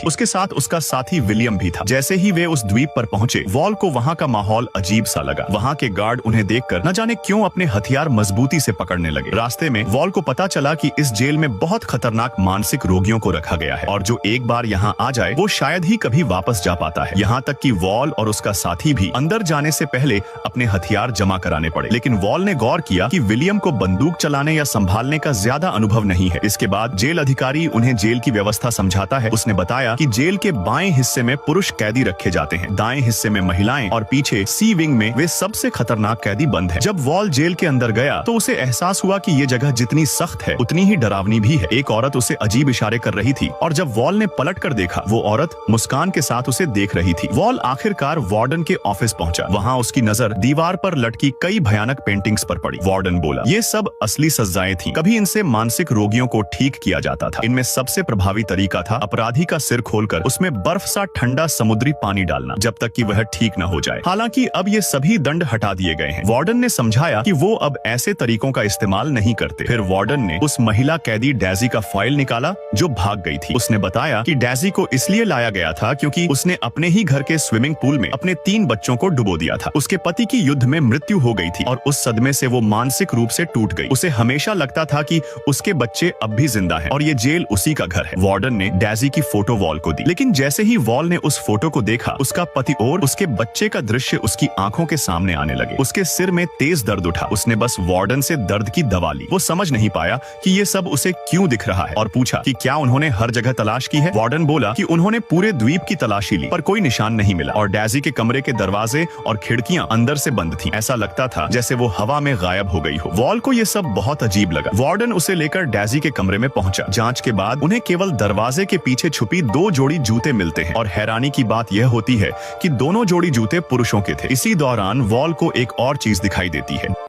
थी। उसके साथ उसका साथी विलियम भी था। जैसे ही वे उस द्वीप पर पहुंचे, वॉल को वहां का माहौल अजीब सा लगा। वहां के गार्ड उन्हें देखकर न जाने क्यों अपने हथियार मजबूती से पकड़ने लगे। रास्ते में वॉल को पता चला कि इस जेल में बहुत खतरनाक मानसिक रोगियों को रखा गया है और जो एक बार यहाँ आ जाए वो शायद ही कभी वापस जा पाता है। यहाँ तक कि वॉल और उसका साथी भी अंदर जाने से पहले अपने हथियार जमा कराने पड़े। लेकिन वॉल ने गौर किया कि विलियम को बंदूक चलाने या संभालने का ज्यादा अनुभव नहीं है। इसके बाद जेल अधिकारी उन्हें जेल की व्यवस्था समझाता है। उसने बताया कि जेल के बाएं हिस्से में पुरुष कैदी रखे जाते हैं, दाएं हिस्से में महिलाएं और पीछे सी विंग में वे सबसे खतरनाक कैदी बंद हैं। जब वॉल जेल के अंदर गया तो उसे एहसास हुआ कि ये जगह जितनी सख्त है उतनी ही डरावनी भी है। एक औरत उसे अजीब इशारे कर रही थी और जब वॉल ने पलट कर देखा, वो औरत मुस्कान के साथ उसे देख रही थी। वॉल आखिरकार वार्डन के ऑफिस पहुंचा। वहां उसकी नजर दीवार पर लटकी कई भयानक पेंटिंग्स पर पड़ी। वार्डन बोला, ये सब असली सजाएं थीं। कभी इनसे मानसिक रोगियों को ठीक किया जाता था। इनमें सबसे प्रभावी तरीका था अपराधी का सिर खोलकर उसमें बर्फ सा ठंडा समुद्री पानी डालना जब तक कि वह ठीक न हो जाए। हालांकि अब ये सभी दंड हटा दिए गए हैं। वार्डन ने समझाया कि वो अब ऐसे तरीकों का इस्तेमाल नहीं करते। फिर वार्डन ने उस महिला कैदी डेजी का फाइल निकाला जो भाग गई थी। उसने बताया कि डेजी को इसलिए लाया गया था क्योंकि उसने अपने ही घर के स्विमिंग पूल में अपने 3 बच्चों को डुबो दिया था। उसके पति की युद्ध में मृत्यु हो गई थी और उस सदमे से वो मानसिक रूप से टूट गई। उसे हमेशा लगता था कि उसके बच्चे अब भी जिंदा हैं और ये जेल उसी का घर है। वार्डन ने डेजी की फोटो वॉल को दी, लेकिन जैसे ही वॉल ने उस फोटो को देखा, उसका पति और उसके बच्चे का दृश्य उसकी आंखों के सामने आने लगे। उसके सिर में तेज दर्द उठा। उसने बस वार्डन से दर्द की दवा ली। वो समझ नहीं पाया कि ये सब उसे क्यों दिख रहा है और पूछा कि क्या उन्होंने हर जगह तलाश की है। वार्डन बोला कि उन्होंने पूरे द्वीप की तलाशी ली पर कोई निशान नहीं मिला और डेजी के कमरे के दरवाजे और खिड़कियां अंदर से बंद थीं। ऐसा लगता था जैसे वो हवा में गायब हो गई हो। वॉल को ये सब बहुत अजीब लगा। वार्डन उसे लेकर डेजी के कमरे में पहुंचा। जांच के बाद उन्हें केवल दरवाजे के पीछे छुपी 2 जोड़ी जूते मिलते हैं और हैरानी की बात यह होती है कि दोनों जोड़ी जूते पुरुषों के थे। इसी दौरान वॉल को एक और चीज दिखाई देती है।